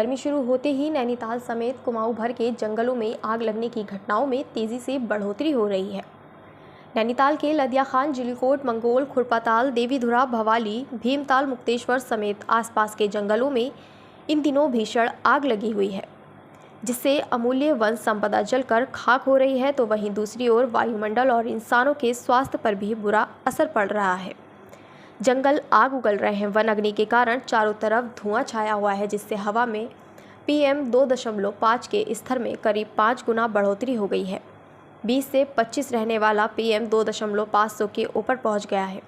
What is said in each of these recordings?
गर्मी शुरू होते ही नैनीताल समेत कुमाऊं भर के जंगलों में आग लगने की घटनाओं में तेजी से बढ़ोतरी हो रही है। नैनीताल के लदिया खान, जिलीकोट, मंगोल, खुरपाताल, देवीधुरा, भवाली, भीमताल, मुक्तेश्वर समेत आसपास के जंगलों में इन दिनों भीषण आग लगी हुई है, जिससे अमूल्य वन संपदा जलकर खाक हो रही है। तो वहीं दूसरी ओर वायुमंडल और इंसानों के स्वास्थ्य पर भी बुरा असर पड़ रहा है। जंगल आग उगल रहे हैं। वन अग्नि के कारण चारों तरफ धुआं छाया हुआ है, जिससे हवा में PM 2.5 के स्तर में करीब 5 गुना बढ़ोतरी हो गई है। 20 से 25 रहने वाला PM 2.5 के ऊपर पहुंच गया है।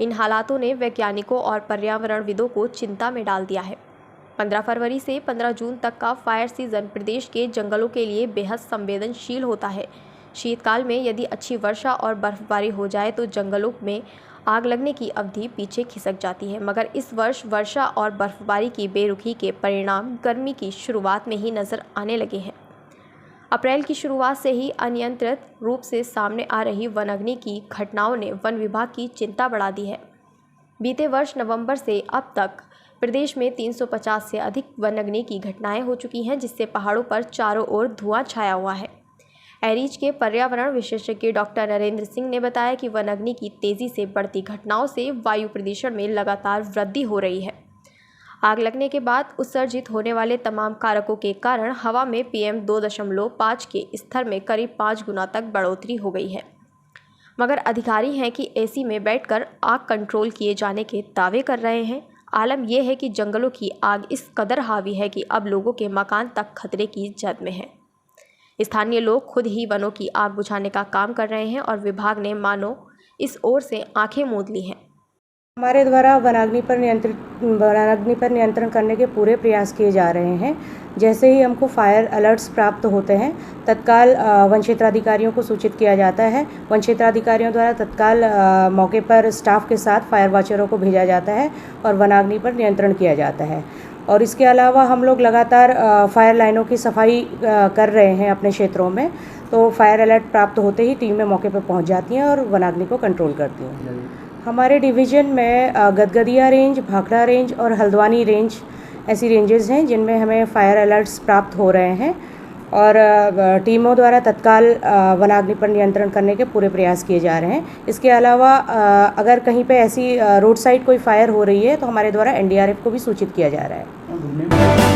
इन हालातों ने वैज्ञानिकों और पर्यावरणविदों को चिंता में डाल दिया है। 15 फरवरी से 15 जून तक का फायर सीजन प्रदेश के जंगलों के लिए बेहद संवेदनशील होता है। शीतकाल में यदि अच्छी वर्षा और बर्फबारी हो जाए तो जंगलों में आग लगने की अवधि पीछे खिसक जाती है, मगर इस वर्ष वर्षा और बर्फबारी की बेरुखी के परिणाम गर्मी की शुरुआत में ही नजर आने लगे हैं। अप्रैल की शुरुआत से ही अनियंत्रित रूप से सामने आ रही वन अग्नि की घटनाओं ने वन विभाग की चिंता बढ़ा दी है। बीते वर्ष नवंबर से अब तक प्रदेश में 350 से अधिक वन अग्नि की घटनाएं हो चुकी हैं, जिससे पहाड़ों पर चारों ओर धुआं छाया हुआ है। एरीज के पर्यावरण विशेषज्ञ डॉक्टर नरेंद्र सिंह ने बताया कि वन अग्नि की तेजी से बढ़ती घटनाओं से वायु प्रदूषण में लगातार वृद्धि हो रही है। आग लगने के बाद उत्सर्जित होने वाले तमाम कारकों के कारण हवा में PM 2.5 के स्तर में करीब 5 गुना तक बढ़ोतरी हो गई है, मगर अधिकारी हैं कि AC में बैठकर आग कंट्रोल किए जाने के दावे कर रहे हैं। आलम यह है कि जंगलों की आग इस कदर हावी है कि अब लोगों के मकान तक खतरे की जद में है। स्थानीय लोग खुद ही वनों की आग बुझाने का काम कर रहे हैं और विभाग ने मानो इस ओर से आंखें मूंद ली हैं। हमारे द्वारा वनाग्नि पर नियंत्रण करने के पूरे प्रयास किए जा रहे हैं। जैसे ही हमको फायर अलर्ट्स प्राप्त होते हैं, तत्काल वन क्षेत्राधिकारियों को सूचित किया जाता है। वन क्षेत्राधिकारियों द्वारा तत्काल मौके पर स्टाफ के साथ फायर वॉचरों को भेजा जाता है और वनाग्नि पर नियंत्रण किया जाता है। और इसके अलावा हम लोग लगातार फायर लाइनों की सफाई कर रहे हैं अपने क्षेत्रों में। तो फायर अलर्ट प्राप्त होते ही टीमें मौके पर पहुंच जाती हैं और वनाग्नि को कंट्रोल करती हैं। हमारे डिवीज़न में गदगदिया रेंज, भाखड़ा रेंज और हल्द्वानी रेंज ऐसी रेंजेस हैं जिनमें हमें फायर अलर्ट्स प्राप्त हो रहे हैं और टीमों द्वारा तत्काल वनाग्नि पर नियंत्रण करने के पूरे प्रयास किए जा रहे हैं। इसके अलावा अगर कहीं पे ऐसी रोड साइड कोई फायर हो रही है तो हमारे द्वारा NDRF को भी सूचित किया जा रहा है।